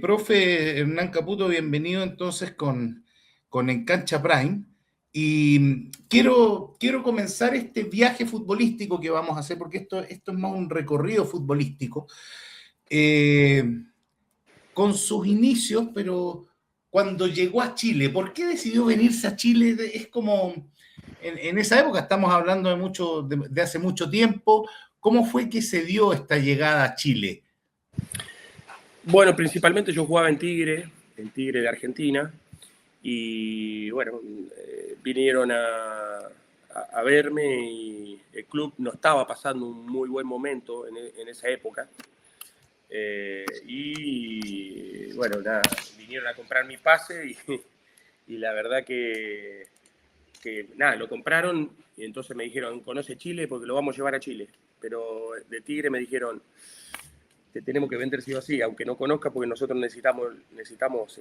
Profe Hernán Caputo, bienvenido entonces con En Cancha Prime. Y quiero comenzar este viaje futbolístico que vamos a hacer, porque esto es más un recorrido futbolístico, eh, con sus inicios, pero cuando llegó a Chile, ¿por qué decidió venirse a Chile? Es como, en esa época estamos hablando de hace mucho tiempo. ¿Cómo fue que se dio esta llegada a Chile? Bueno, principalmente yo jugaba en Tigre de Argentina, y bueno, vinieron a verme y el club no estaba pasando un muy buen momento en esa época. Y bueno, nada, vinieron a comprar mi pase y la verdad que nada, lo compraron y entonces me dijeron, ¿conoce Chile? Porque lo vamos a llevar a Chile. Pero de Tigre me dijeron, te tenemos que vender sí o sí, aunque no conozca, porque nosotros necesitamos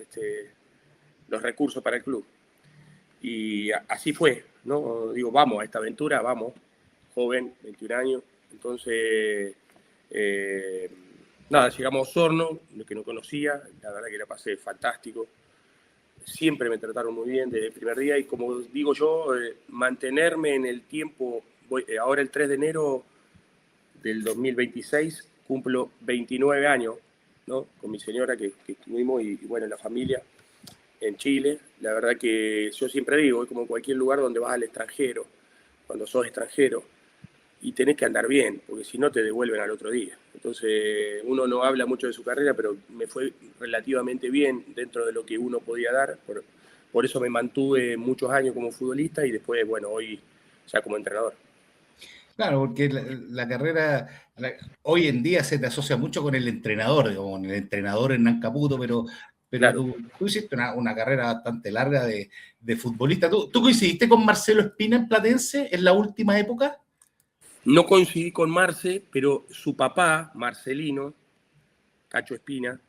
los recursos para el club. Y así fue, ¿no? Digo, vamos a esta aventura, vamos, joven, 21 años. Entonces, nada, llegamos a Osorno, lo que no conocía, la verdad que la pasé fantástico. Siempre me trataron muy bien desde el primer día y como digo yo, mantenerme en el tiempo. Ahora el 3 de enero del 2026 cumplo 29 años, ¿no? Con mi señora que estuvimos y bueno, la familia en Chile. La verdad que yo siempre digo, es como cualquier lugar donde vas al extranjero, cuando sos extranjero, y tenés que andar bien, porque si no te devuelven al otro día. Entonces, uno no habla mucho de su carrera, pero me fue relativamente bien dentro de lo que uno podía dar. Por eso me mantuve muchos años como futbolista y después, bueno, hoy ya como entrenador. Claro, porque la carrera hoy en día se te asocia mucho con el entrenador, digamos, con el entrenador Hernán Caputo, pero Claro. tú hiciste una carrera bastante larga de futbolista. ¿Tú coincidiste con Marcelo Espina en Platense en la última época? No coincidí con Marce, pero su papá, Marcelino, Cacho Espina,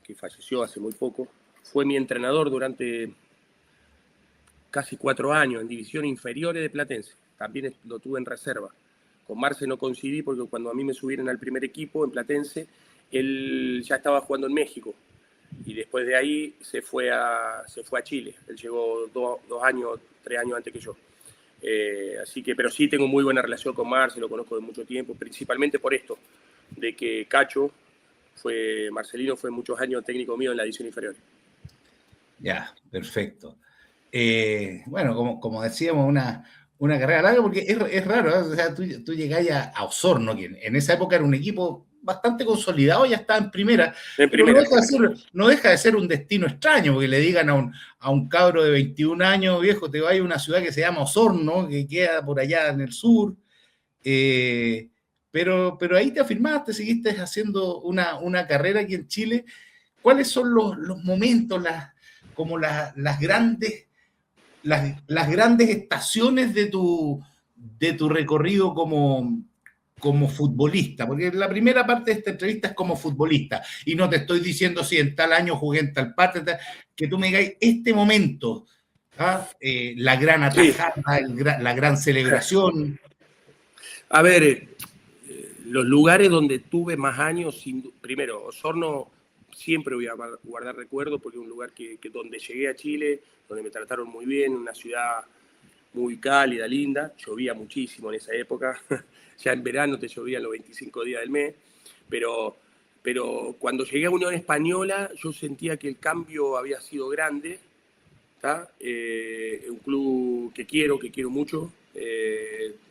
que falleció hace muy poco, fue mi entrenador durante casi 4 años en divisiones inferiores de Platense. También lo tuve en reserva. Con Marce no coincidí porque cuando a mí me subieron al primer equipo en Platense, él ya estaba jugando en México. Y después de ahí se fue a Chile. Él llegó 2 años, 3 años antes que yo. Así que, pero sí tengo muy buena relación con Marce, lo conozco de mucho tiempo, principalmente por esto, de que Cacho Marcelino fue muchos años técnico mío en la división inferior. Ya, perfecto. Bueno, como decíamos, una carrera larga, porque es raro, ¿eh? O sea, tú llegás a Osorno, que en esa época era un equipo bastante consolidado, ya estaba en primera, En pero primera. no deja de ser un destino extraño, porque le digan a un cabro de 21 años, viejo, te vas a una ciudad que se llama Osorno, que queda por allá en el sur, eh, pero ahí te afirmaste, seguiste haciendo una carrera aquí en Chile. ¿Cuáles son los momentos, las grandes estaciones de tu recorrido como futbolista? Porque la primera parte de esta entrevista es como futbolista, y no te estoy diciendo si en tal año jugué en tal parte, que tú me digáis este momento, ¿ah? La gran Sí. atajada, la gran celebración. A ver, los lugares donde tuve más años, primero, Osorno siempre voy a guardar recuerdos porque es un lugar que donde llegué a Chile, donde me trataron muy bien, una ciudad muy cálida, linda, llovía muchísimo en esa época, ya en verano te llovía los 25 días del mes, pero, pero cuando llegué a Unión Española yo sentía que el cambio había sido grande, un club que quiero mucho.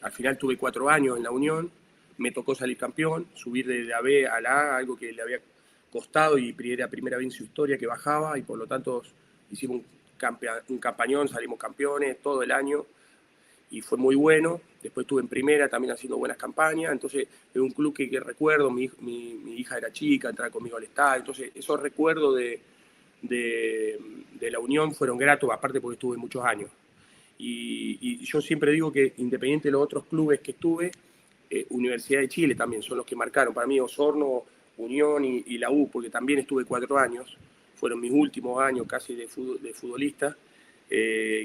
Al final tuve 4 años en la Unión, me tocó salir campeón, subir de la B a la A, algo que le había costado y era primera vez en su historia que bajaba y por lo tanto hicimos un campañón, salimos campeones todo el año y fue muy bueno. Después estuve en primera también haciendo buenas campañas, entonces es un club que recuerdo, mi hija era chica, entraba conmigo al estadio, entonces esos recuerdos de la Unión fueron gratos, aparte porque estuve muchos años. Y yo siempre digo que independiente de los otros clubes que estuve, Universidad de Chile también son los que marcaron. Para mí Osorno, Unión y la U, porque también estuve 4 años, fueron mis últimos años casi de futbolista.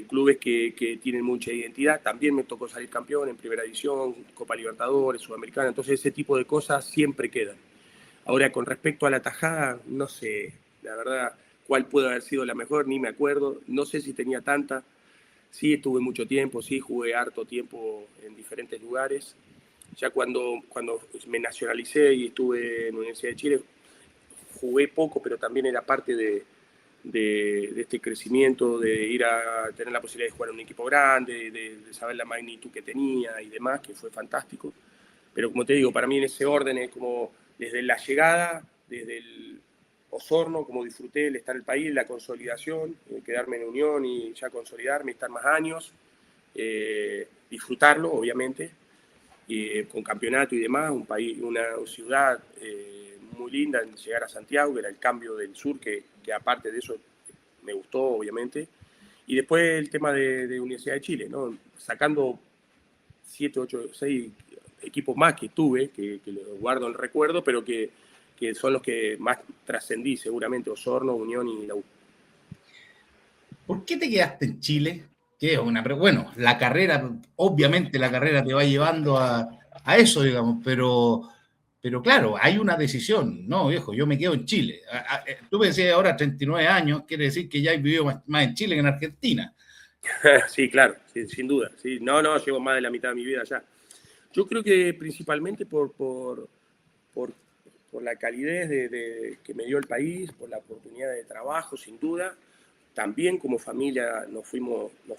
Clubes que tienen mucha identidad. También me tocó salir campeón en primera división, Copa Libertadores, Sudamericana. Entonces ese tipo de cosas siempre quedan. Ahora, con respecto a la tajada, no sé, la verdad, cuál puede haber sido la mejor, ni me acuerdo. No sé si tenía tanta. Sí, estuve mucho tiempo, sí, jugué harto tiempo en diferentes lugares. Ya cuando me nacionalicé y estuve en la Universidad de Chile, jugué poco, pero también era parte de este crecimiento, de ir a tener la posibilidad de jugar en un equipo grande, de saber la magnitud que tenía y demás, que fue fantástico. Pero como te digo, para mí en ese orden es como desde la llegada, desde el Osorno, como disfruté el estar en el país, la consolidación, quedarme en Unión y ya consolidarme, estar más años, disfrutarlo, obviamente, con campeonato y demás, un país, una ciudad muy linda en llegar a Santiago, que era el cambio del sur, que aparte de eso me gustó, obviamente. Y después el tema de Universidad de Chile, ¿no? Sacando 7, 8, 6 equipos más que tuve, que los guardo en recuerdo, pero que son los que más trascendí, seguramente, Osorno, Unión y la U. ¿Por qué te quedaste en Chile? Que es una, pero bueno, la carrera, obviamente la carrera te va llevando a eso, digamos, pero claro, hay una decisión. No, viejo, yo me quedo en Chile. Tú me decías ahora 39 años, quiere decir que ya he vivido más en Chile que en Argentina. Sí, claro, sí, sin duda. Sí. No, no, llevo más de la mitad de mi vida allá. Yo creo que principalmente por, por la calidez que me dio el país, por la oportunidad de trabajo, sin duda. También como familia nos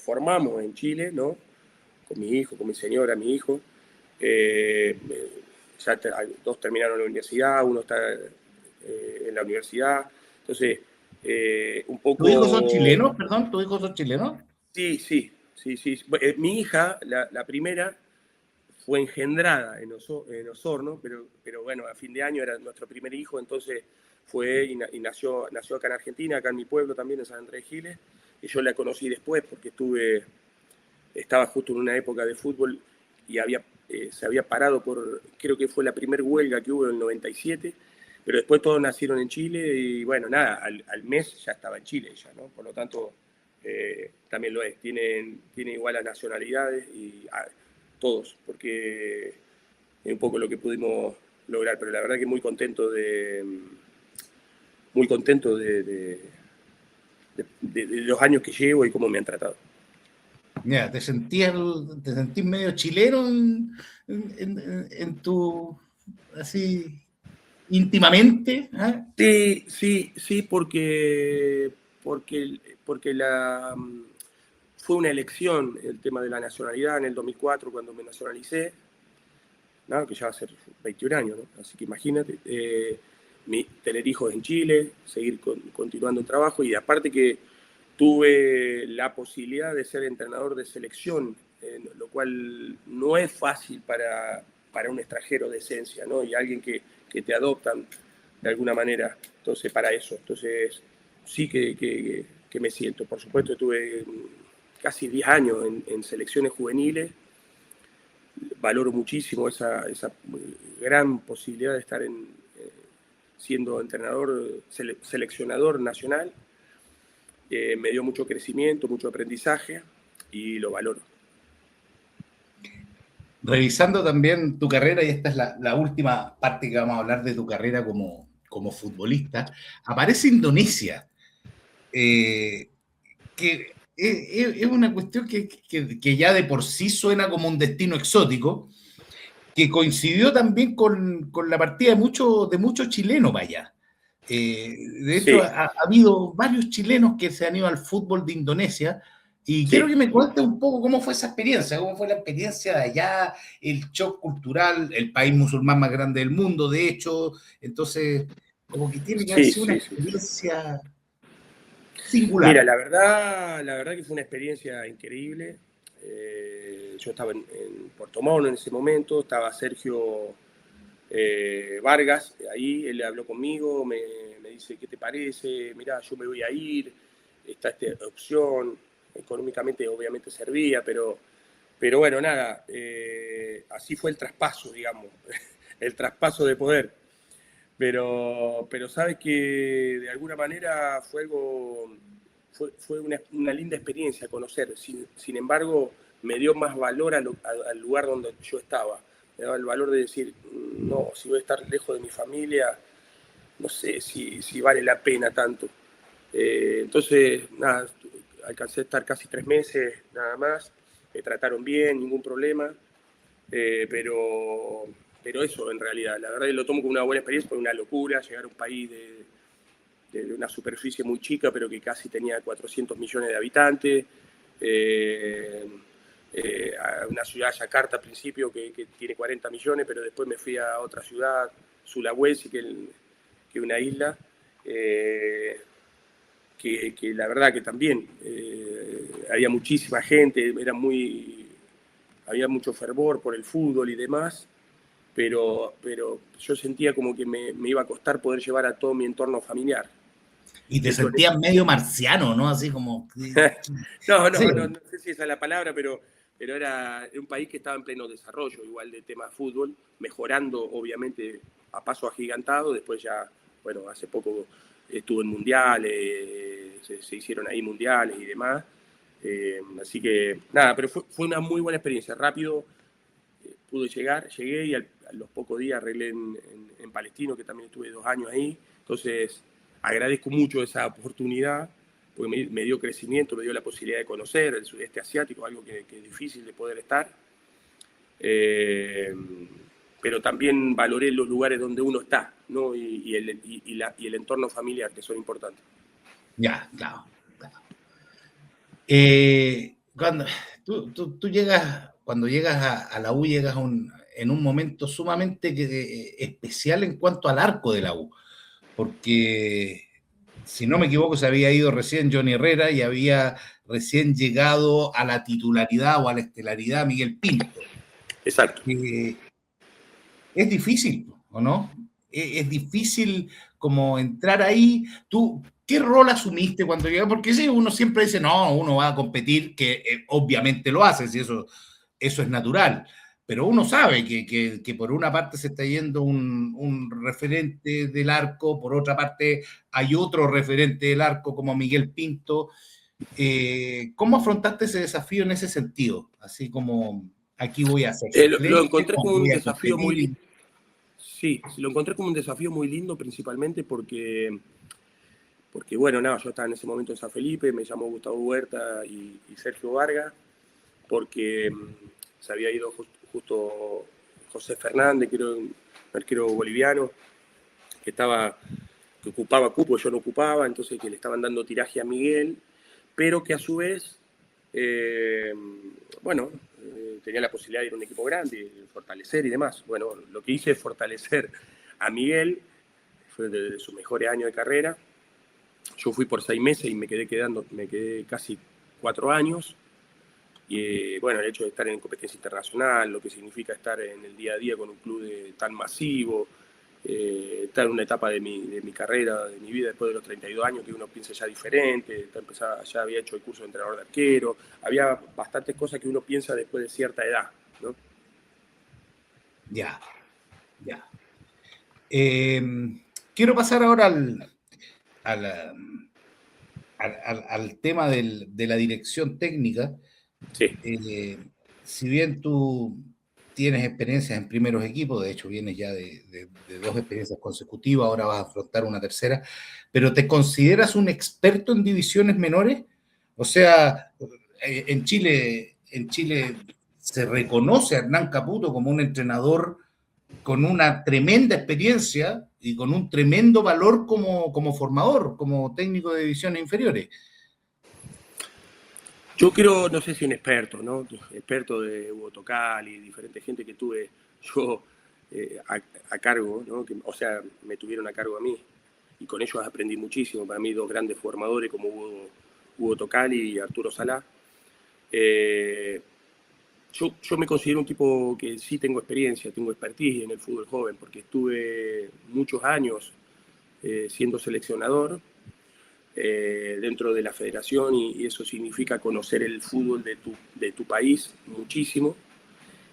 formamos en Chile, ¿no? Con mi hijo, con mi señora, mi hijo. Eh, ya dos terminaron la universidad, uno está en la universidad. Entonces, un ¿Tus hijos son poco. chilenos? Perdón, ¿tus hijos son chilenos? Sí, sí, sí, sí. Mi hija, la primera, fue engendrada en Osorno, pero bueno, a fin de año era nuestro primer hijo, entonces fue y nació acá en Argentina, acá en mi pueblo también, en San Andrés de Giles, y yo la conocí después porque estaba justo en una época de fútbol y se había parado creo que fue la primera huelga que hubo en el 97, pero después todos nacieron en Chile y bueno, nada, al mes ya estaba en Chile ella, ¿no? Por lo tanto, también lo es, tiene igual las nacionalidades y todos, porque es un poco lo que pudimos lograr, pero la verdad que muy contento de los años que llevo y cómo me han tratado. Mira, te sentís medio chileno en tu, así, íntimamente, ¿eh? Sí, sí, sí, porque fue una elección el tema de la nacionalidad en el 2004 cuando me nacionalicé, ¿no? Que ya va a ser 21 años, ¿no? Así que imagínate, tener hijos en Chile, seguir continuando el trabajo y aparte que tuve la posibilidad de ser entrenador de selección, lo cual no es fácil para un extranjero de esencia, ¿no? Y alguien que te adoptan de alguna manera, entonces para eso, entonces sí que me siento, por supuesto estuve casi 10 años en selecciones juveniles, valoro muchísimo esa gran posibilidad de estar siendo entrenador, seleccionador nacional. Me dio mucho crecimiento, mucho aprendizaje y lo valoro. Revisando también tu carrera, y esta es la última parte que vamos a hablar de tu carrera como futbolista, aparece Indonesia, que es una cuestión que ya de por sí suena como un destino exótico, que coincidió también con la partida de muchos chilenos para allá. De hecho, Sí, ha habido varios chilenos que se han ido al fútbol de Indonesia y quiero sí. que me cuentes un poco cómo fue esa experiencia, cómo fue la experiencia de allá, el shock cultural, el país musulmán más grande del mundo, de hecho, entonces, como que tiene que haber Sí, sido una sí, sí, sí. experiencia Mira, singular. la verdad que fue una experiencia increíble. Yo estaba en Puerto Montt en ese momento, estaba Sergio Vargas ahí, él habló conmigo, me dice, ¿qué te parece? Mirá, yo me voy a ir, está esta opción, económicamente obviamente servía, pero bueno, nada, así fue el traspaso, digamos, el traspaso de poder. Pero sabes que de alguna manera fue una linda experiencia conocer. Sin embargo, me dio más valor al lugar donde yo estaba. Me daba el valor de decir, no, si voy a estar lejos de mi familia, no sé si vale la pena tanto. Entonces, nada, alcancé a estar casi 3 meses, nada más. Me trataron bien, ningún problema. Pero eso, en realidad, la verdad que lo tomo como una buena experiencia, fue una locura llegar a un país de una superficie muy chica, pero que casi tenía 400 millones de habitantes. A una ciudad, Yakarta, al principio, que tiene 40 millones, pero después me fui a otra ciudad, Sulawesi, que es una isla, que la verdad que también había muchísima gente, había mucho fervor por el fútbol y demás, pero yo sentía como que me iba a costar poder llevar a todo mi entorno familiar. Y De te hecho, sentías medio marciano, ¿no? Así como... Sí, no sé si esa es la palabra, pero era un país que estaba en pleno desarrollo, igual de tema fútbol, mejorando obviamente a paso agigantado. Después ya, bueno, hace poco estuvo en mundiales, se hicieron ahí mundiales y demás. Así que nada, pero fue una muy buena experiencia. Rápido pude llegué y a los pocos días arreglé en Palestino, que también estuve 2 años ahí. Entonces agradezco mucho esa oportunidad, porque me dio crecimiento, me dio la posibilidad de conocer el sudeste asiático, algo que es difícil de poder estar. Eh, pero también valoré los lugares donde uno está, ¿no? Y el entorno familiar, que son importantes. ya, claro. Claro. Cuando tú llegas, cuando llegas a la U, llegas en un momento sumamente especial en cuanto al arco de la U, porque si no me equivoco, se había ido recién Johnny Herrera y había recién llegado a la titularidad o a la estelaridad Miguel Pinto. Exacto. Es difícil, ¿o no? Es difícil como entrar ahí. ¿Tú qué rol asumiste cuando llegaste? Porque sí, uno siempre dice, no, uno va a competir, que obviamente lo hace, si eso es natural. Pero uno sabe que por una parte se está yendo un referente del arco, por otra parte hay otro referente del arco como Miguel Pinto. ¿Cómo afrontaste ese desafío en ese sentido? Así como aquí voy a ser Lo suplente, encontré como un voy a desafío muy competir. lindo. Sí, lo encontré como un desafío muy lindo, principalmente porque bueno, nada, yo estaba en ese momento en San Felipe, me llamó Gustavo Huerta y Sergio Vargas, porque se había ido justo José Fernández, que era un arquero boliviano, que que ocupaba cupo, yo no ocupaba, entonces que le estaban dando tiraje a Miguel, pero que a su vez, eh, bueno, tenía la posibilidad de ir a un equipo grande, fortalecer y demás. Bueno, lo que hice es fortalecer a Miguel, fue de sus mejores años de carrera. Yo fui por 6 meses y me quedé casi 4 años. Y bueno, el hecho de estar en competencia internacional, lo que significa estar en el día a día con un club tan masivo, estar en una etapa de mi carrera, de mi vida después de los 32 años, que uno piensa ya diferente, ya había hecho el curso de entrenador de arquero, había bastantes cosas que uno piensa después de cierta edad, ¿no? Ya, ya. Quiero pasar ahora al, al tema de la dirección técnica. Sí. Si bien tú tienes experiencias en primeros equipos, de hecho vienes ya de dos experiencias consecutivas, ahora vas a afrontar una tercera, pero ¿te consideras un experto en divisiones menores? O sea, en Chile se reconoce a Hernán Caputo como un entrenador con una tremenda experiencia y con un tremendo valor como formador, como técnico de divisiones inferiores. Yo creo, no sé si un experto, ¿no? Experto de Hugo Tocal y diferente gente que tuve yo a cargo, ¿no? O sea, me tuvieron a cargo a mí y con ellos aprendí muchísimo. Para mí, dos grandes formadores como Hugo Tocal y Arturo Salá. Eh, yo me considero un tipo que sí tengo experiencia, tengo expertise en el fútbol joven, porque estuve muchos años siendo seleccionador dentro de la federación y eso significa conocer el fútbol de tu país muchísimo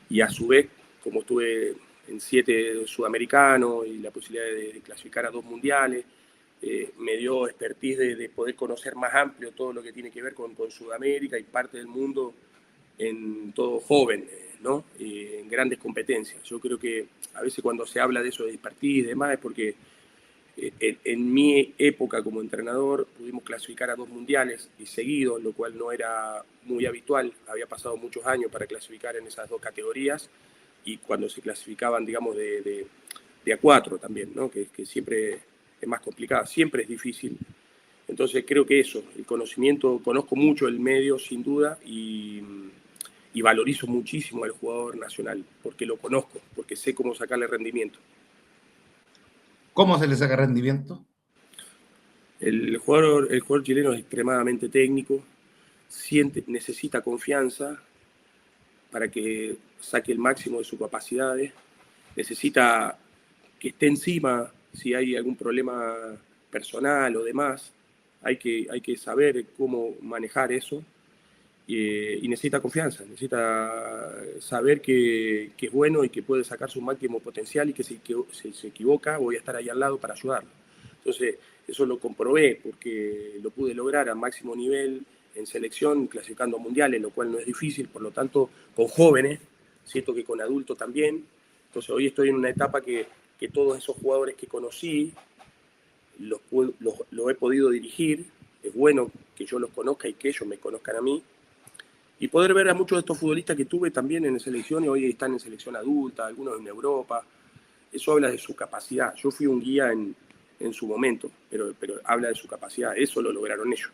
y a su vez, como estuve en 7 sudamericanos y la posibilidad de clasificar a 2 mundiales, me dio expertise de poder conocer más amplio todo lo que tiene que ver con Sudamérica y parte del mundo en todo joven, ¿no? En grandes competencias. Yo creo que a veces cuando se habla de eso de expertise y demás es porque En mi época como entrenador pudimos clasificar a 2 mundiales y seguidos, lo cual no era muy habitual. Había pasado muchos años para clasificar en esas 2 categorías y cuando se clasificaban, digamos, de a 4 también, ¿no? Que siempre es más complicado, siempre es difícil. Entonces creo que eso, el conocimiento, conozco mucho el medio sin duda y valorizo muchísimo al jugador nacional porque lo conozco, porque sé cómo sacarle rendimiento. ¿Cómo se le saca rendimiento? El jugador chileno es extremadamente técnico, necesita confianza para que saque el máximo de sus capacidades, necesita que esté encima si hay algún problema personal o demás, hay que saber cómo manejar eso y necesita confianza, necesita saber que es bueno y que puede sacar su máximo potencial y que si se equivoca voy a estar ahí al lado para ayudarlo. Entonces, eso lo comprobé porque lo pude lograr a máximo nivel en selección, clasificando a mundiales, lo cual no es difícil, por lo tanto, con jóvenes, siento que con adultos también. Entonces, hoy estoy en una etapa que todos esos jugadores que conocí los he podido dirigir. Es bueno que yo los conozca y que ellos me conozcan a mí. Y poder ver a muchos de estos futbolistas que tuve también en selección y hoy están en selección adulta, algunos en Europa. Eso habla de su capacidad. Yo fui un guía en su momento, pero habla de su capacidad. Eso lo lograron ellos.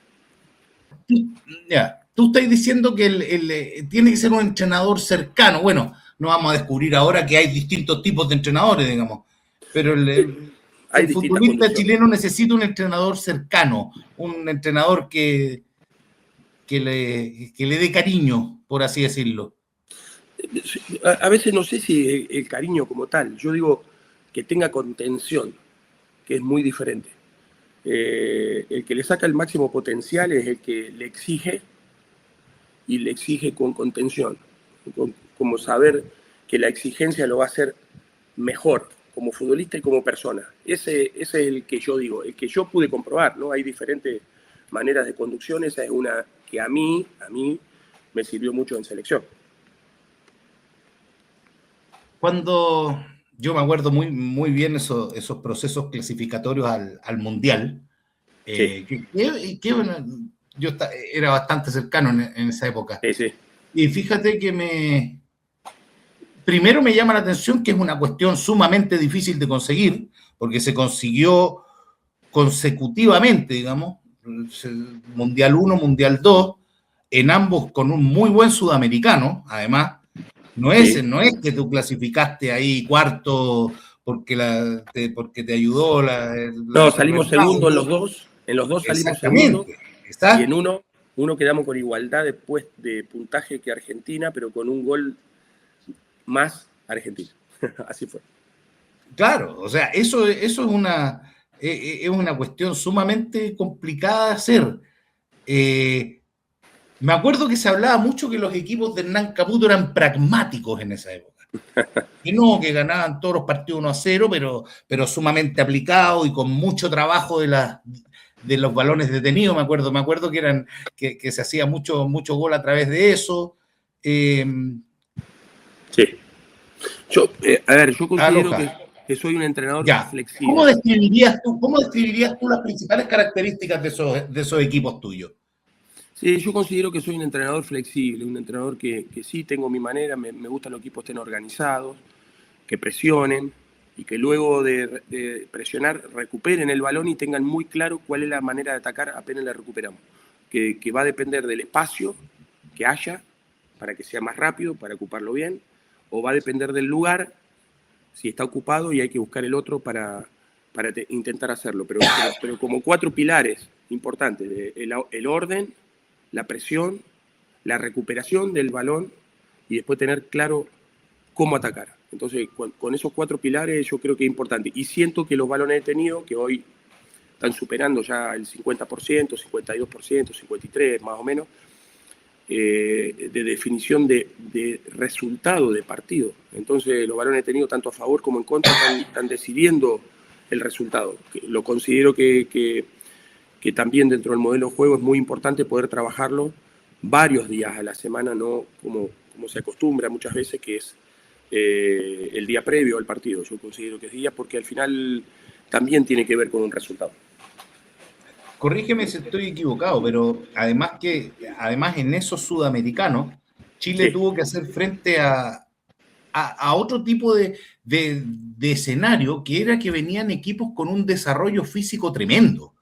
Ya, tú estás diciendo que tiene que ser un entrenador cercano. Bueno, no vamos a descubrir ahora que hay distintos tipos de entrenadores, digamos, pero Hay el distintas futbolista condiciones. chileno necesita un entrenador cercano, un entrenador que le dé cariño, por así decirlo. A veces no sé si el cariño como tal. Yo digo que tenga contención, que es muy diferente. El que le saca el máximo potencial es el que le exige y le exige con contención, como saber que la exigencia lo va a hacer mejor como futbolista y como persona. Ese es el que yo digo, el que yo pude comprobar, ¿no? Hay diferentes maneras de conducción, esa es una que a mí me sirvió mucho en selección. Cuando yo me acuerdo muy bien esos procesos clasificatorios al Mundial, Sí, bueno, yo era bastante cercano en esa época. sí, sí. Y fíjate que primero me llama la atención que es una cuestión sumamente difícil de conseguir, porque se consiguió consecutivamente, digamos, Mundial 1, Mundial 2, en ambos con un muy buen sudamericano, además. No Sí. es que tú clasificaste ahí cuarto porque te ayudó No, el salimos resultado. segundo en los dos salimos segundo Exactamente, y en exacto. uno quedamos con igualdad después de puntaje que Argentina, pero con un gol más Argentina. Así fue. Claro, o sea, eso es una cuestión sumamente complicada de hacer. Me acuerdo que se hablaba mucho que los equipos de Hernán Caputo eran pragmáticos en esa época. Y no, que ganaban todos los partidos 1-0, pero sumamente aplicados y con mucho trabajo de los balones detenidos. Me acuerdo que se hacía mucho gol a través de eso. Sí. A ver, yo Aló, considero que soy un entrenador ya. flexible. Cómo describirías tú las principales características de esos equipos tuyos? Sí, yo considero que soy un entrenador flexible, un entrenador que sí tengo mi manera, me gustan los equipos estén organizados, que presionen y que luego de presionar recuperen el balón y tengan muy claro cuál es la manera de atacar apenas la recuperamos. Que va a depender del espacio que haya para que sea más rápido, para ocuparlo bien, o va a depender del lugar, si está ocupado y hay que buscar el otro para intentar hacerlo. Pero como 4 pilares importantes, el orden, la presión, la recuperación del balón y después tener claro cómo atacar. Entonces, con esos 4 pilares yo creo que es importante. Y siento que los balones detenidos, que hoy están superando ya el 50%, 52%, 53% más o menos, de definición de resultado de partido. Entonces, los balones detenidos, tanto a favor como en contra, están decidiendo el resultado. Lo considero que también dentro del modelo de juego es muy importante poder trabajarlo varios días a la semana, no como se acostumbra muchas veces, que es el día previo al partido. Yo considero que es día porque al final también tiene que ver con un resultado. Corrígeme si estoy equivocado, pero además en esos sudamericanos, Chile Sí, tuvo que hacer frente a otro tipo de escenario, que era que venían equipos con un desarrollo físico tremendo.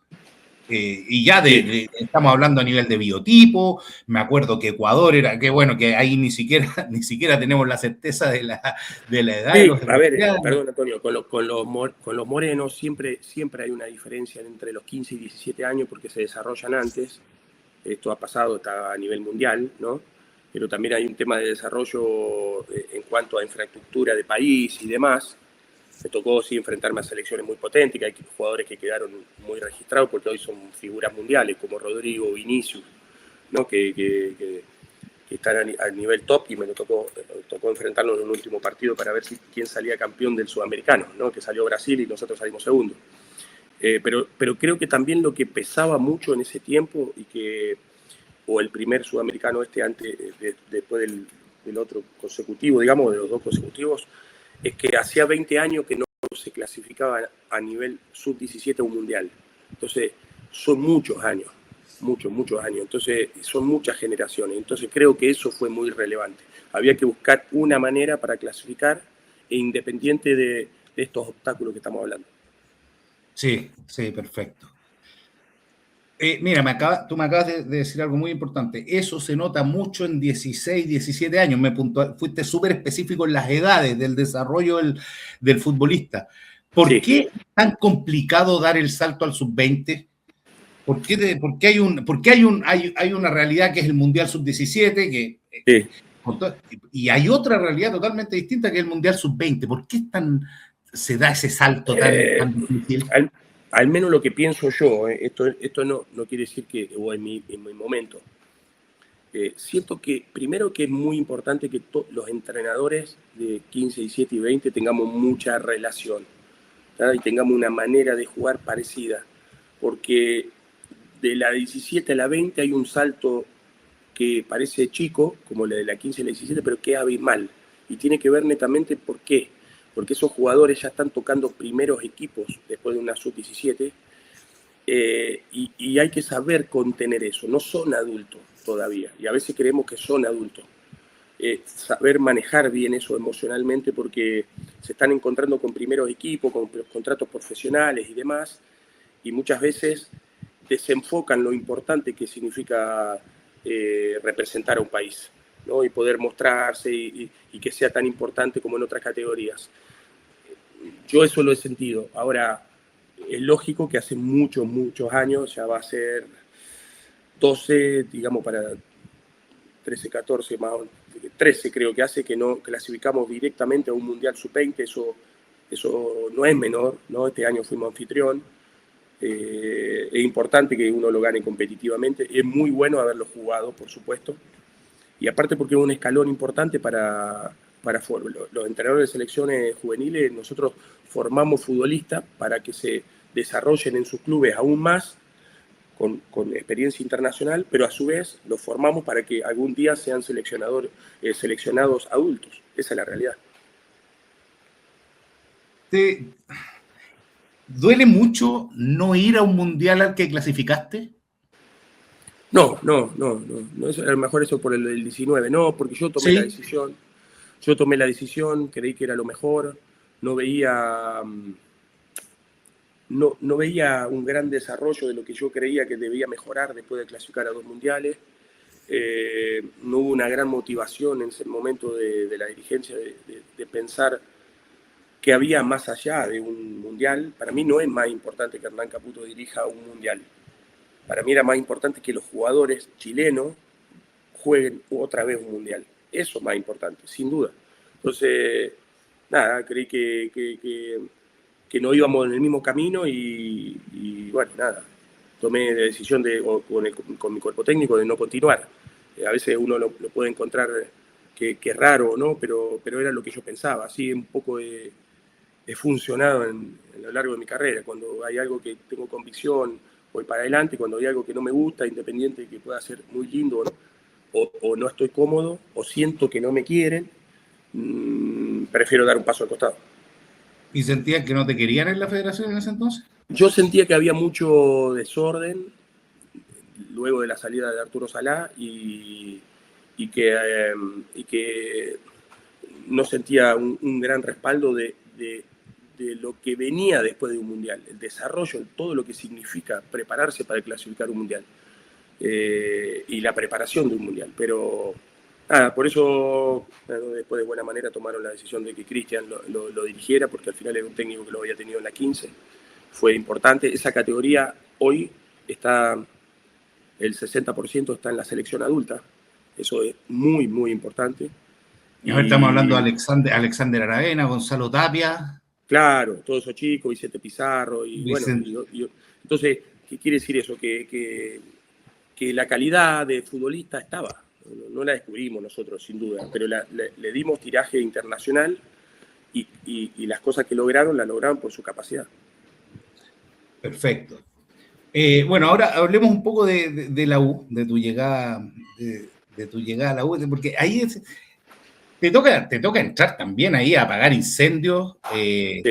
Y ya sí. estamos hablando a nivel de biotipo. Me acuerdo que Ecuador era, que bueno, que ahí ni siquiera, ni siquiera tenemos la certeza de la edad de Sí, los a ver, ecuatorianos. perdón Antonio, con los morenos siempre hay una diferencia entre los 15 y 17 años porque se desarrollan antes. Esto ha pasado, está a nivel mundial, ¿no? Pero también hay un tema de desarrollo en cuanto a infraestructura de país y demás. Me tocó sí enfrentarme a selecciones muy potentes, que hay jugadores que quedaron muy registrados porque hoy son figuras mundiales, como Rodrigo, Vinicius, ¿no? Que están a nivel top y me tocó enfrentarnos en un último partido para ver quién salía campeón del sudamericano, ¿no? Que salió Brasil y nosotros salimos segundo. Pero creo que también lo que pesaba mucho en ese tiempo o el primer sudamericano antes, después del otro consecutivo, digamos, de los dos consecutivos, es que hacía 20 años que no se clasificaba a nivel sub-17 a un mundial. Entonces, son muchos años, muchos años. Entonces, son muchas generaciones. Entonces, creo que eso fue muy relevante. Había que buscar una manera para clasificar independiente de estos obstáculos que estamos hablando. Sí, sí, perfecto. Mira, tú me acabas de decir algo muy importante. Eso se nota mucho en 16, 17 años. Fuiste súper específico en las edades del desarrollo del futbolista. ¿Por Sí. qué es tan complicado dar el salto al sub-20? ¿Por qué hay una realidad que es el Mundial Sub-17 Sí. y hay otra realidad totalmente distinta que es el Mundial Sub-20? ¿Por qué se da ese salto Eh, tan difícil? al menos lo que pienso yo, esto no quiere decir que, o en mi momento, siento que primero que es muy importante que los entrenadores de 15, 17 y 20 tengamos mucha relación, ¿tá? Y tengamos una manera de jugar parecida, porque de la 17 a la 20 hay un salto que parece chico, como la de la 15 a la 17, pero que es abismal. Y tiene que ver netamente por qué. Porque esos jugadores ya están tocando primeros equipos después de una sub-17 y hay que saber contener eso. No son adultos todavía y a veces creemos que son adultos. Saber manejar bien eso emocionalmente porque se están encontrando con primeros equipos, con contratos profesionales y demás, y muchas veces desenfocan lo importante que significa representar a un país, ¿no? Y poder mostrarse y que sea tan importante como en otras categorías. Yo eso lo he sentido. Ahora, es lógico que hace muchos años, ya va a ser 12, digamos, para 13, 14, más 13 creo que hace que no clasificamos directamente a un Mundial Sub-20, eso no es menor, ¿no? Este año fuimos anfitrión, es importante que uno lo gane competitivamente, es muy bueno haberlo jugado, por supuesto, y aparte porque es un escalón importante para los entrenadores de selecciones juveniles, nosotros formamos futbolistas para que se desarrollen en sus clubes aún más con experiencia internacional, pero a su vez los formamos para que algún día sean seleccionados adultos. Esa es la realidad. ¿Te duele mucho no ir a un mundial al que clasificaste? No, a lo mejor eso por el 19, no, porque Sí. yo tomé la decisión, creí que era lo mejor, no veía, no veía un gran desarrollo de lo que yo creía que debía mejorar después de clasificar a 2 mundiales. No hubo una gran motivación en ese momento de la dirigencia de pensar que había más allá de un mundial. Para mí no es más importante que Hernán Caputo dirija un mundial. Para mí era más importante que los jugadores chilenos jueguen otra vez un mundial. Eso es más importante, sin duda. Entonces, nada, creí que no íbamos en el mismo camino y bueno, nada, tomé la decisión con mi cuerpo técnico de no continuar. A veces uno lo puede encontrar que es raro, ¿no? Pero era lo que yo pensaba. Así un poco he funcionado en lo largo de mi carrera. Cuando hay algo que tengo convicción, voy para adelante. Cuando hay algo que no me gusta, independiente de que pueda ser muy lindo, ¿no? O no estoy cómodo, o siento que no me quieren, prefiero dar un paso al costado. ¿Y sentías que no te querían en la federación en ese entonces? Yo sentía que había mucho desorden luego de la salida de Arturo Salá y que no sentía un gran respaldo de lo que venía después de un mundial, el desarrollo, todo lo que significa prepararse para clasificar un mundial y la preparación de un mundial. Pero nada, por eso después de buena manera tomaron la decisión de que Cristian lo dirigiera, porque al final era un técnico que lo había tenido en la 15. Fue importante. Esa categoría hoy está, el 60% está en la selección adulta. Eso es muy, muy importante. Y ahora estamos hablando de Y Alexander Aravena, Gonzalo Tapia, claro, todos esos chicos, Vicente Pizarro, y bueno, Vicente. entonces, ¿qué quiere decir eso? Que la calidad de futbolista estaba, no la descubrimos nosotros, sin duda, pero le dimos tiraje internacional y las cosas que lograron, las lograron por su capacidad. Perfecto. Bueno, ahora hablemos un poco de la U, de tu llegada, de tu llegada a la U, porque ahí te toca entrar también ahí a apagar incendios. Sí.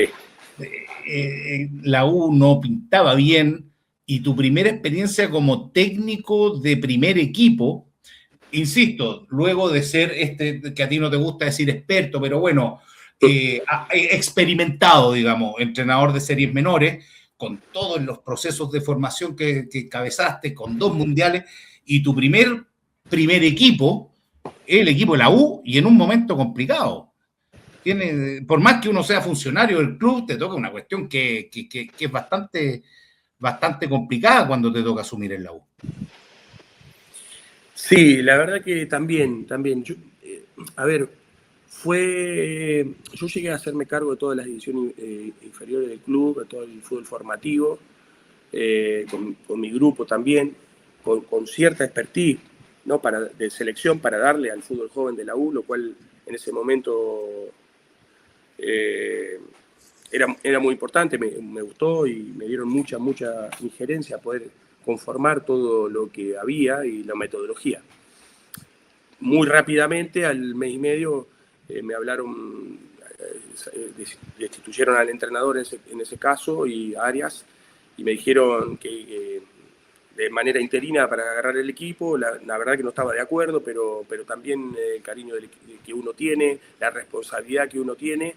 La U no pintaba bien y tu primera experiencia como técnico de primer equipo, insisto, luego de ser que a ti no te gusta decir experto, pero bueno, experimentado, digamos, entrenador de series menores, con todos los procesos de formación que cabezaste, con 2 mundiales, y tu primer equipo, el equipo de la U, y en un momento complicado. Por más que uno sea funcionario del club, te toca una cuestión que es bastante complicada cuando te toca asumir en la U. Sí, la verdad que también. Yo, a ver, yo llegué a hacerme cargo de todas las divisiones inferiores del club, de todo el fútbol formativo, con mi grupo también, con cierta expertise, ¿no? De selección para darle al fútbol joven de la U, lo cual en ese momento era muy importante, me gustó y me dieron mucha injerencia a poder conformar todo lo que había y la metodología. Muy rápidamente, al mes y medio, me hablaron, destituyeron al entrenador en ese caso y a Arias, y me dijeron que de manera interina para agarrar el equipo. La verdad que no estaba de acuerdo, pero también el cariño que uno tiene, la responsabilidad que uno tiene.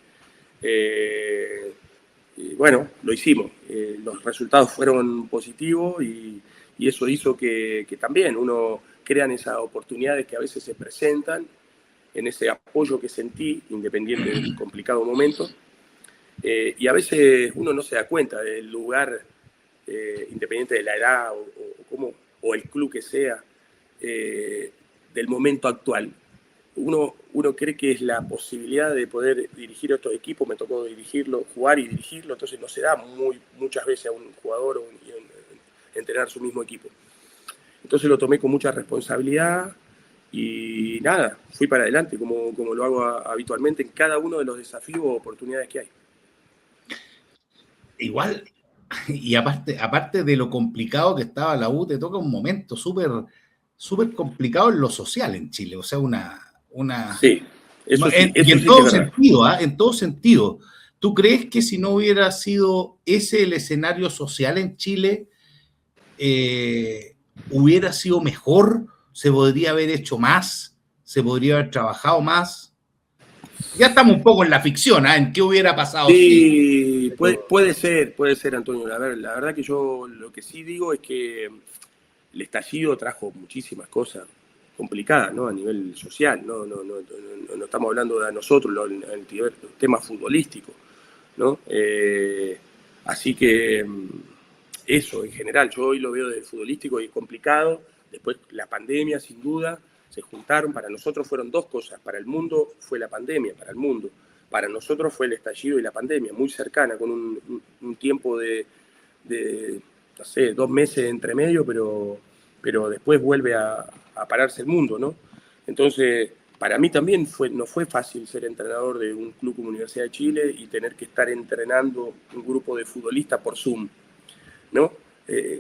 Y bueno, lo hicimos. Los resultados fueron positivos y eso hizo que también uno crean esas oportunidades que a veces se presentan, en ese apoyo que sentí, independiente del complicado momento. Y a veces uno no se da cuenta del lugar, independiente de la edad o el club que sea, del momento actual. Uno cree que es la posibilidad de poder dirigir estos equipos. Me tocó dirigirlo, jugar y dirigirlo, entonces no se da muchas veces a un jugador entrenar su mismo equipo. Entonces lo tomé con mucha responsabilidad y nada, fui para adelante como lo hago habitualmente en cada uno de los desafíos o oportunidades que hay. Igual, y aparte de lo complicado que estaba la U, te toca un momento súper complicado en lo social en Chile, o sea, Sí, y eso en sí que todo es verdad. sentido, ¿eh? En todo sentido. ¿Tú crees que si no hubiera sido ese el escenario social en Chile, hubiera sido mejor? ¿Se podría haber hecho más? ¿Se podría haber trabajado más? Ya estamos un poco en la ficción, ¿eh? En qué hubiera pasado, sí. Sí, Pero, puede ser, Antonio. A ver, la verdad que yo lo que sí digo es que el estallido trajo muchísimas cosas complicadas, ¿no? A nivel social, no estamos hablando de nosotros, el tema futbolístico, ¿no? Así que eso en general, yo hoy lo veo del futbolístico y complicado. Después la pandemia, sin duda, se juntaron. Para nosotros fueron dos cosas. Para el mundo fue la pandemia, para el mundo. Para nosotros fue el estallido y la pandemia, muy cercana, con un tiempo de, no sé, 2 meses entre medio, pero después vuelve a pararse el mundo, ¿no? Entonces, para mí también no fue fácil ser entrenador de un club como Universidad de Chile y tener que estar entrenando un grupo de futbolistas por Zoom, ¿no?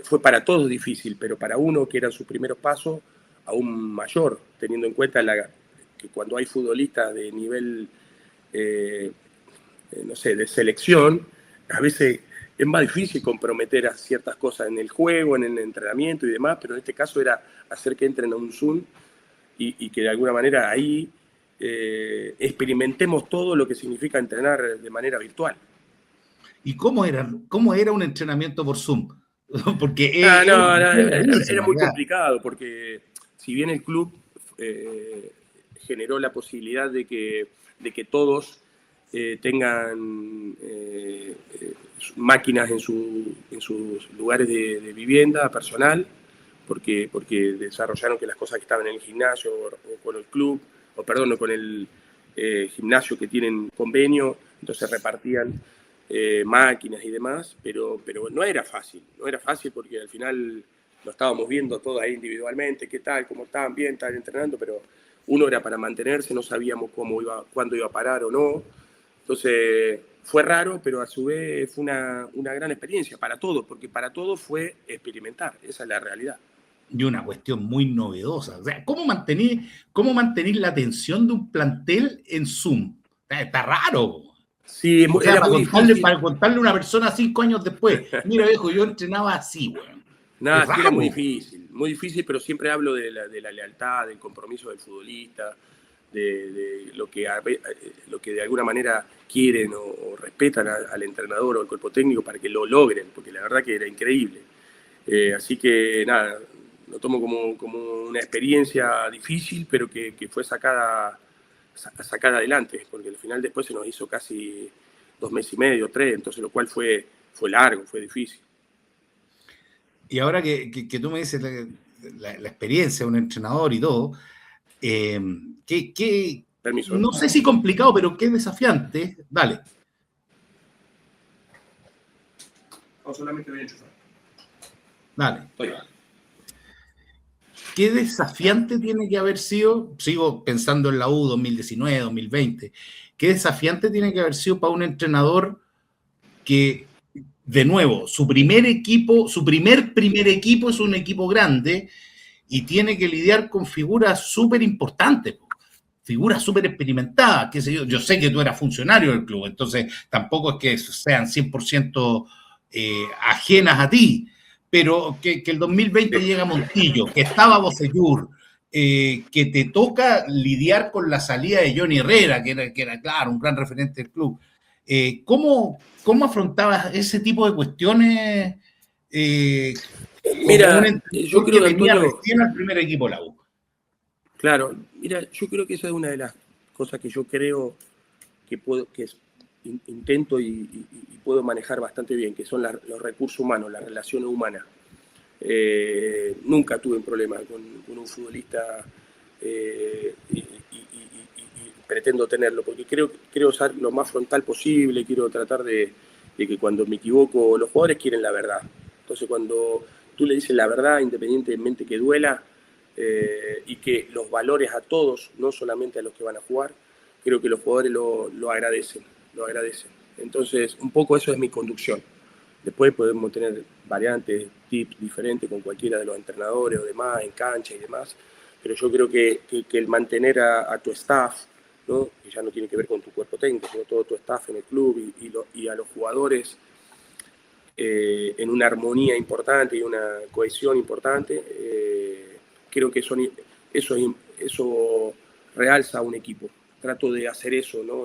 Fue para todos difícil, pero para uno que eran sus primeros pasos, aún mayor, teniendo en cuenta que cuando hay futbolistas de nivel no sé, de selección, a veces es más difícil comprometer a ciertas cosas en el juego, en el entrenamiento y demás, pero en este caso era hacer que entren a un Zoom y que de alguna manera ahí experimentemos todo lo que significa entrenar de manera virtual. ¿Y cómo era un entrenamiento por Zoom? Porque Era muy complicado, porque si bien el club generó la posibilidad de que todos tengan máquinas en sus lugares de vivienda personal, porque desarrollaron que las cosas que estaban en el gimnasio o con el club, o perdón, o con el gimnasio que tienen convenio, entonces repartían máquinas y demás, pero no era fácil porque al final lo estábamos viendo todos ahí individualmente, qué tal, cómo estaban bien, estaban entrenando, pero uno era para mantenerse, no sabíamos cuándo iba a parar o no. Entonces fue raro, pero a su vez fue una gran experiencia para todos, porque para todos fue experimentar, esa es la realidad. Y una cuestión muy novedosa. O sea, ¿cómo mantener la atención de un plantel en Zoom? Está raro. Sí, O sea, era muy difícil. para contarle a una persona 5 años después, mira viejo, yo entrenaba así, weón. Nada, sí, era muy difícil, pero siempre hablo de la lealtad, del compromiso del futbolista, de lo que de alguna manera quieren o respetan al entrenador o al cuerpo técnico para que lo logren, porque la verdad que era increíble. Así que nada, lo tomo como una experiencia difícil, pero que fue sacada adelante, porque al final después se nos hizo casi 2 meses y medio, 3, entonces lo cual fue largo, fue difícil. Y ahora que tú me dices la experiencia de un entrenador y todo, Permiso. no sé si complicado, pero qué desafiante. Dale. No, solamente voy a enchufar. Dale. ¿Qué desafiante tiene que haber sido? Sigo pensando en la U 2019, 2020. ¿Qué desafiante tiene que haber sido para un entrenador que, de nuevo, su primer equipo es un equipo grande y tiene que lidiar con figuras súper importantes, figuras súper experimentadas, qué sé yo. Yo sé que tú eras funcionario del club, entonces tampoco es que sean 100% ajenas a ti, pero que el 2020 llega Montillo, que estaba Bocellur, que te toca lidiar con la salida de Johnny Herrera, que era claro, un gran referente del club. ¿Cómo afrontabas ese tipo de cuestiones Mira, como un entrenador yo creo que que venía Antonio, recién al primer equipo de la U? claro, mira, yo creo que esa es una de las cosas que yo creo que intento y puedo manejar bastante bien, que son los recursos humanos, las relaciones humanas. Nunca tuve un problema con un futbolista y pretendo tenerlo, porque creo ser lo más frontal posible, quiero tratar de que cuando me equivoco, los jugadores quieren la verdad. Entonces cuando tú le dices la verdad, independientemente que duela, y que los valores a todos, no solamente a los que van a jugar, creo que los jugadores lo agradecen. Entonces, un poco eso es mi conducción. Después podemos tener variantes, tips diferentes con cualquiera de los entrenadores o demás, en cancha y demás, pero yo creo que el mantener a tu staff, ¿no? Que ya no tiene que ver con tu cuerpo técnico, sino todo tu staff en el club y a los jugadores en una armonía importante y una cohesión importante, creo que eso realza a un equipo. Trato de hacer eso, ¿no?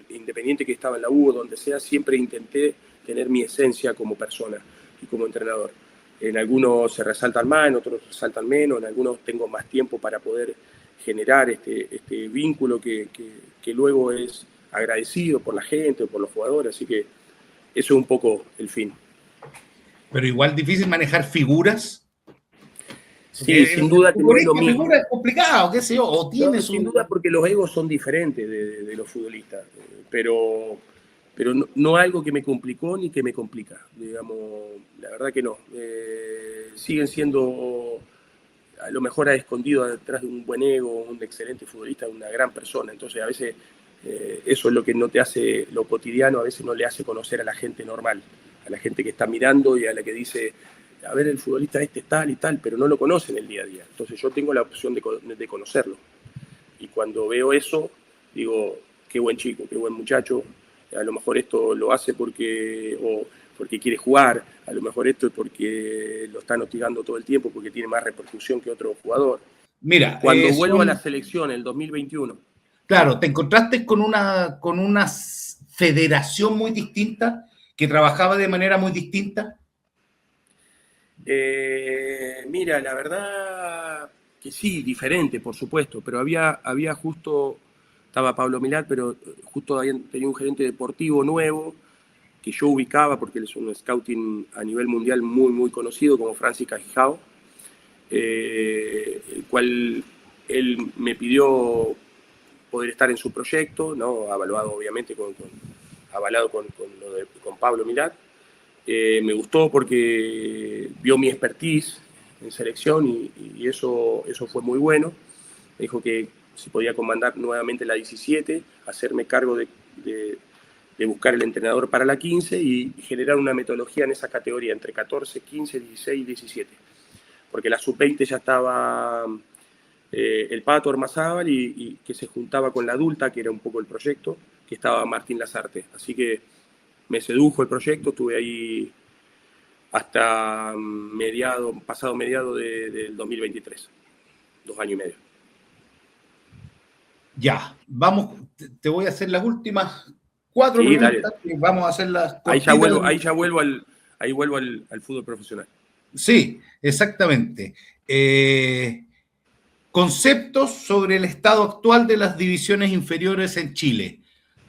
Independiente que estaba en la U o donde sea, siempre intenté tener mi esencia como persona y como entrenador. En algunos se resaltan más, en otros resaltan menos, en algunos tengo más tiempo para poder generar este vínculo que luego es agradecido por la gente o por los jugadores, así que eso es un poco el fin. Pero igual difícil manejar figuras. Sí, sin duda que no es lo mismo. Figura es complicado, qué sé yo, o tiene no, sin duda porque los egos son diferentes de los futbolistas, pero no algo que me complicó ni que me complica, digamos, la verdad que no. Siguen siendo, a lo mejor ha escondido detrás de un buen ego, un excelente futbolista, una gran persona, entonces a veces eso es lo que no te hace, lo cotidiano a veces no le hace conocer a la gente normal, a la gente que está mirando y a la que dice, a ver, el futbolista este tal y tal, pero no lo conocen el día a día. Entonces yo tengo la opción de conocerlo. Y cuando veo eso, digo, qué buen chico, qué buen muchacho, a lo mejor esto lo hace porque quiere jugar, a lo mejor esto es porque lo están hostigando todo el tiempo, porque tiene más repercusión que otro jugador. Mira, Cuando vuelvo a la selección, el 2021. Claro, te encontraste con una federación muy distinta, que trabajaba de manera muy distinta. Mira, la verdad que sí, diferente, por supuesto, pero había justo, estaba Pablo Milad, pero justo tenía un gerente deportivo nuevo que yo ubicaba porque él es un scouting a nivel mundial muy, muy conocido como Francis Cajijao, el cual él me pidió poder estar en su proyecto, ¿no? Avalado obviamente avalado con Pablo Milad. Me gustó porque vio mi expertise en selección y eso fue muy bueno. Me dijo que si podía comandar nuevamente la 17, hacerme cargo de buscar el entrenador para la 15 y generar una metodología en esa categoría, entre 14, 15, 16 y 17. Porque la sub-20 ya estaba el Pato Ormazábal y que se juntaba con la adulta, que era un poco el proyecto, que estaba Martín Lazarte. Así que me sedujo el proyecto, estuve ahí hasta pasado mediado del 2023, 2 años y medio. Ya, vamos, te voy a hacer las últimas 4 preguntas, que vamos a hacerlas cortitas. Ahí vuelvo al fútbol profesional. Sí, exactamente. Conceptos sobre el estado actual de las divisiones inferiores en Chile,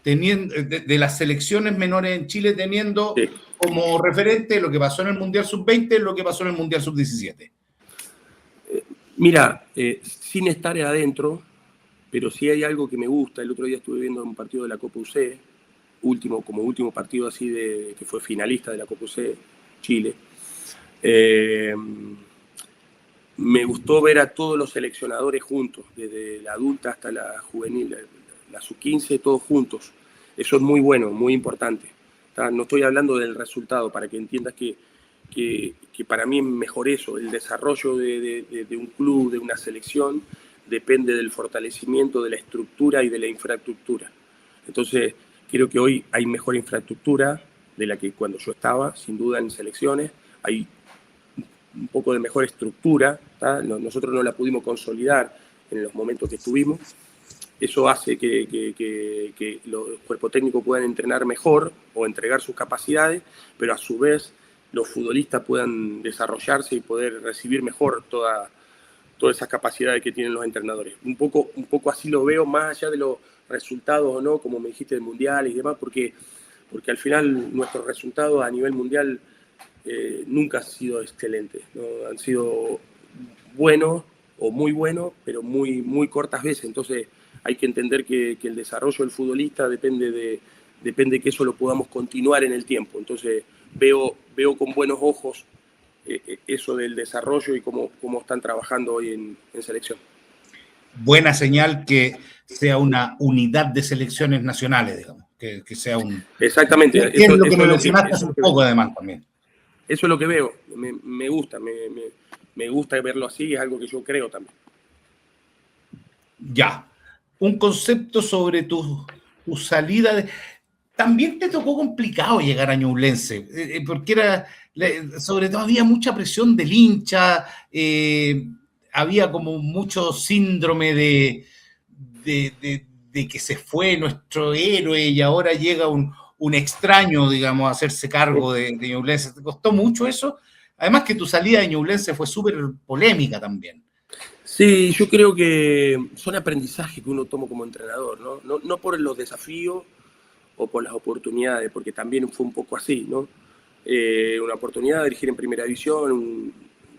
de las selecciones menores en Chile, teniendo como referente lo que pasó en el Mundial Sub-20, lo que pasó en el Mundial Sub-17. Mira, sin estar adentro, pero sí hay algo que me gusta. El otro día estuve viendo un partido de la Copa UC, como último partido así que fue finalista de la Copa UC, Chile. Me gustó ver a todos los seleccionadores juntos, desde la adulta hasta la juvenil, la sub-15, todos juntos. Eso es muy bueno, muy importante. No estoy hablando del resultado, para que entiendas que para mí es mejor eso. El desarrollo de un club, de una selección, depende del fortalecimiento de la estructura y de la infraestructura. Entonces, creo que hoy hay mejor infraestructura de la que cuando yo estaba, sin duda, en selecciones. Hay un poco de mejor estructura, nosotros no la pudimos consolidar en los momentos que estuvimos. Eso hace que los cuerpos técnicos puedan entrenar mejor o entregar sus capacidades, pero a su vez los futbolistas puedan desarrollarse y poder recibir mejor todas esas capacidades que tienen los entrenadores. Un poco así lo veo, más allá de los resultados o no, como me dijiste, de mundiales y demás, porque al final nuestros resultados a nivel mundial nunca han sido excelentes, ¿no? Han sido buenos o muy buenos, pero muy, muy cortas veces. Entonces hay que entender que el desarrollo del futbolista depende de que eso lo podamos continuar en el tiempo. Entonces veo con buenos ojos eso del desarrollo y cómo están trabajando hoy en selección. Buena señal que sea una unidad de selecciones nacionales, digamos, que sea un... Exactamente. Es lo que me mencionaste hace un poco, además, también. Eso es lo que veo, me gusta, me gusta verlo así, es algo que yo creo también. Ya, un concepto sobre tu salida. También te tocó complicado llegar a Ñublense, porque sobre todo había mucha presión del hincha, había como mucho síndrome de que se fue nuestro héroe y ahora llega un extraño, digamos, a hacerse cargo de Ñublense. ¿Te costó mucho eso? Además que tu salida de Ñublense fue súper polémica también. Sí, yo creo que son aprendizajes que uno toma como entrenador, ¿no? No por los desafíos o por las oportunidades, porque también fue un poco así, ¿no? Una oportunidad de dirigir en primera división, un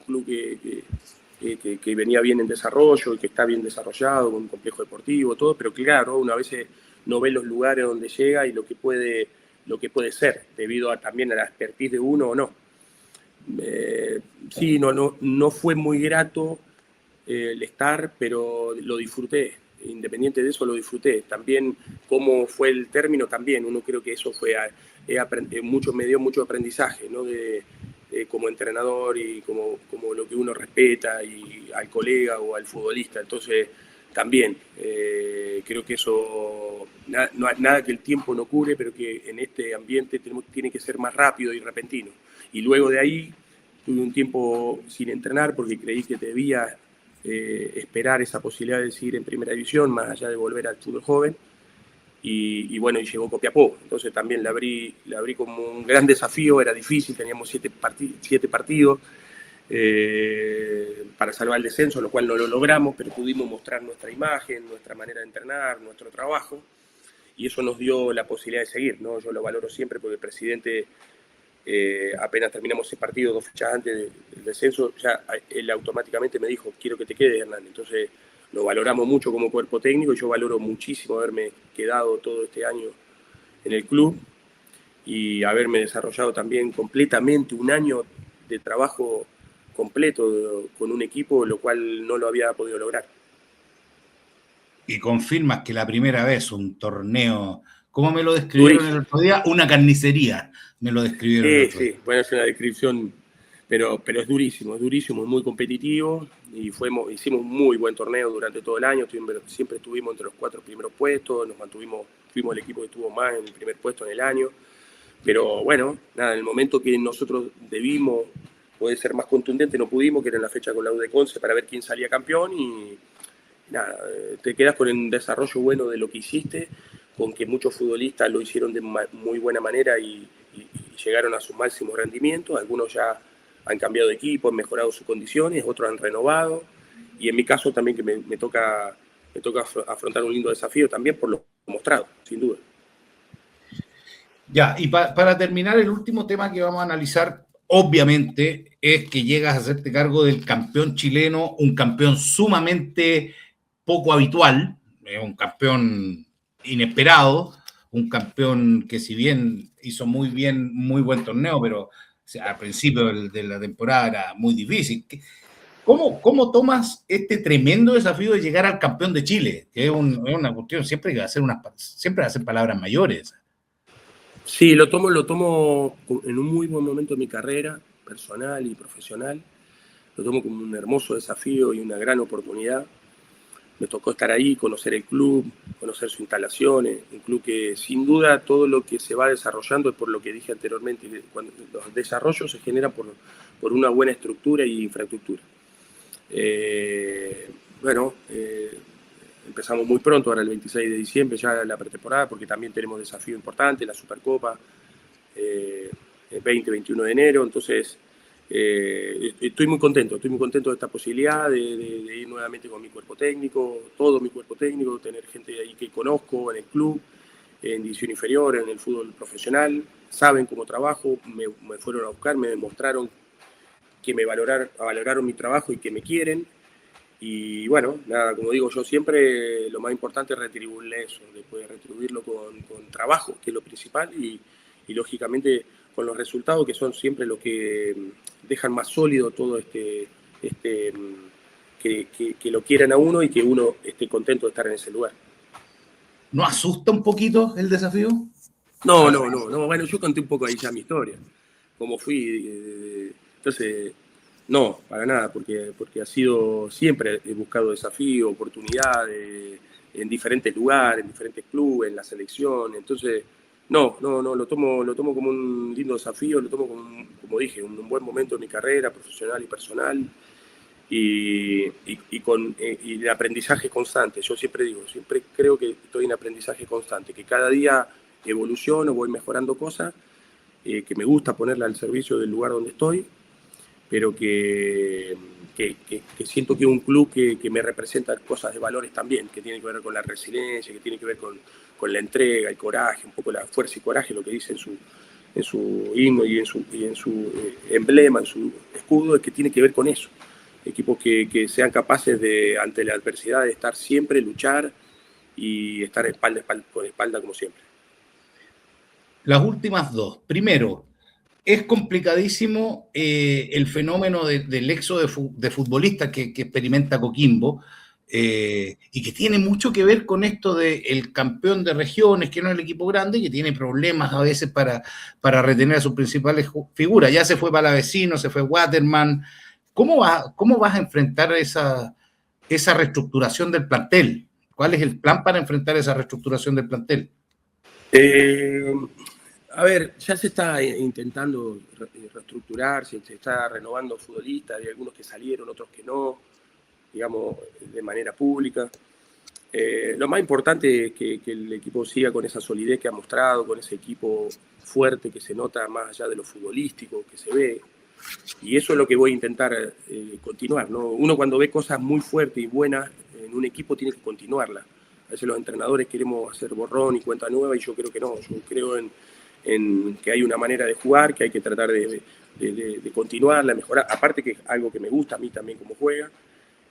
club que venía bien en desarrollo y que está bien desarrollado, con un complejo deportivo, todo, pero claro, uno a veces no ve los lugares donde llega y lo que puede ser, debido también a la expertise de uno o no. Sí, no fue muy grato el estar, pero lo disfruté. Independiente de eso, lo disfruté. También cómo fue el término, también. Uno creo que eso me dio mucho aprendizaje, ¿no? Como entrenador y como lo que uno respeta y al colega o al futbolista. Entonces, también. Creo que eso, nada que el tiempo no cure, pero que en este ambiente tiene que ser más rápido y repentino. Y luego de ahí tuve un tiempo sin entrenar porque creí que debía esperar esa posibilidad de seguir en primera división, más allá de volver al fútbol joven. Y bueno, y llegó Copiapó. Entonces también le abrí como un gran desafío, era difícil, teníamos 7 partidos para salvar el descenso, lo cual no lo logramos, pero pudimos mostrar nuestra imagen, nuestra manera de entrenar, nuestro trabajo, y eso nos dio la posibilidad de seguir, ¿no? Yo lo valoro siempre porque el presidente, apenas terminamos ese partido 2 fechas antes del descenso, ya él automáticamente me dijo, quiero que te quedes, Hernán. Entonces lo valoramos mucho como cuerpo técnico, y yo valoro muchísimo haberme quedado todo este año en el club y haberme desarrollado también completamente un año de trabajo completo con un equipo, lo cual no lo había podido lograr. Y confirmas que la primera vez un torneo, ¿cómo me lo describieron Durísimo. el otro día? Una carnicería, me lo describieron el otro día. Sí, bueno, es una descripción, pero es durísimo, es muy competitivo, y hicimos un muy buen torneo durante todo el año, siempre estuvimos entre los 4 primeros puestos, fuimos el equipo que estuvo más en el primer puesto en el año, pero bueno, nada, en el momento que nosotros debimos poder ser más contundente, no pudimos, que era en la fecha con la U de Conce, para ver quién salía campeón, y nada, te quedas con el desarrollo bueno de lo que hiciste, con que muchos futbolistas lo hicieron de muy buena manera y llegaron a su máximo rendimiento. Algunos ya han cambiado de equipo, han mejorado sus condiciones, otros han renovado, y en mi caso también que me toca afrontar un lindo desafío también por lo mostrado, sin duda. Ya, y para terminar, el último tema que vamos a analizar, obviamente, es que llegas a hacerte cargo del campeón chileno, un campeón sumamente poco habitual, un campeón inesperado, un campeón que si bien hizo muy buen torneo, pero o sea, al principio de la temporada era muy difícil. ¿Cómo tomas este tremendo desafío de llegar al campeón de Chile? Que es una cuestión, siempre va a hacer palabras mayores. Sí, lo tomo en un muy buen momento de mi carrera, personal y profesional. Lo tomo como un hermoso desafío y una gran oportunidad. Me tocó estar ahí, conocer el club, conocer sus instalaciones, un club que sin duda todo lo que se va desarrollando es por lo que dije anteriormente, cuando los desarrollos se generan por una buena estructura y infraestructura. Bueno, empezamos muy pronto, ahora el 26 de diciembre, ya la pretemporada, porque también tenemos desafío importante, la Supercopa, el 20-21 de enero, entonces estoy muy contento de esta posibilidad de ir nuevamente con mi cuerpo técnico, todo mi cuerpo técnico, tener gente ahí que conozco en el club, en división inferior, en el fútbol profesional, saben cómo trabajo, me fueron a buscar, me demostraron que valoraron mi trabajo y que me quieren. Y bueno, nada, como digo yo siempre, lo más importante es retribuirle eso, después retribuirlo con trabajo, que es lo principal, y lógicamente con los resultados que son siempre los que dejan más sólido todo que lo quieran a uno y que uno esté contento de estar en ese lugar. ¿No asusta un poquito el desafío? No, bueno, yo conté un poco ahí ya mi historia, cómo fui, entonces... No, para nada, porque siempre he buscado desafíos, oportunidades en diferentes lugares, en diferentes clubes, en la selección. Entonces, no, lo tomo como un lindo desafío, lo tomo como dije, un buen momento de mi carrera profesional y personal, y el aprendizaje constante. Yo siempre creo que estoy en aprendizaje constante, que cada día evoluciono, voy mejorando cosas, que me gusta ponerla al servicio del lugar donde estoy, pero que siento que es un club que me representa cosas de valores también, que tiene que ver con la resiliencia, que tiene que ver con la entrega, el coraje, un poco la fuerza y coraje, lo que dice en su himno y en su emblema, en su escudo, es que tiene que ver con eso. Equipos que sean capaces de, ante la adversidad, de estar siempre, luchar y estar con espalda como siempre. Las últimas dos. Primero, es complicadísimo el fenómeno del éxodo de futbolistas que experimenta Coquimbo y que tiene mucho que ver con esto del campeón de regiones, que no es el equipo grande, y que tiene problemas a veces para retener a sus principales figuras. Ya se fue Palavecino, se fue Waterman. ¿Cómo vas a enfrentar esa reestructuración del plantel? ¿Cuál es el plan para enfrentar esa reestructuración del plantel? A ver, ya se está intentando reestructurar, se está renovando futbolistas, hay algunos que salieron, otros que no, digamos, de manera pública. Lo más importante es que el equipo siga con esa solidez que ha mostrado, con ese equipo fuerte que se nota más allá de lo futbolístico que se ve. Y eso es lo que voy a intentar continuar, ¿no? Uno cuando ve cosas muy fuertes y buenas en un equipo tiene que continuarlas. A veces los entrenadores queremos hacer borrón y cuenta nueva y yo creo que no. Yo creo en que hay una manera de jugar, que hay que tratar de continuarla, mejorar. Aparte que es algo que me gusta a mí también como juega.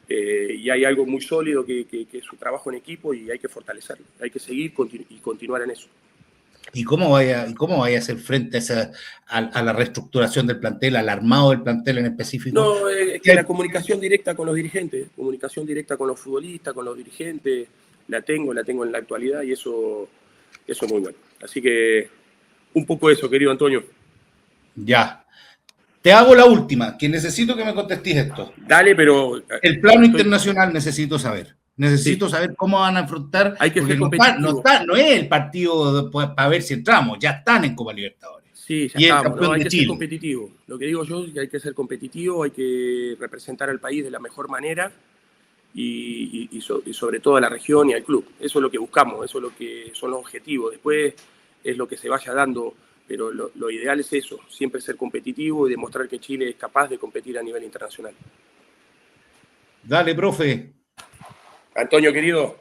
Y hay algo muy sólido que es su trabajo en equipo y hay que fortalecerlo. Hay que seguir y continuar en eso. ¿Y cómo vaya a hacer frente a la reestructuración del plantel, al armado del plantel en específico? No, es que la comunicación directa con los dirigentes, comunicación directa con los futbolistas, con los dirigentes, la tengo en la actualidad y eso es muy bueno. Así que un poco eso, querido Antonio. Ya. Te hago la última, que necesito que me contestes esto. Dale, pero... El plano internacional necesito saber. Necesito saber cómo van a afrontar. Hay que porque ser competitivo. No es el partido para ver si entramos, ya están en Copa Libertadores. Sí, ya y estamos. El campeón hay de que Chile. ser competitivo. Lo que digo yo es que hay que ser competitivo, hay que representar al país de la mejor manera y sobre todo a la región y al club. Eso es lo que buscamos, eso es lo que son los objetivos. Después es lo que se vaya dando, pero lo ideal es eso, siempre ser competitivo y demostrar que Chile es capaz de competir a nivel internacional. Dale, profe. Antonio, querido,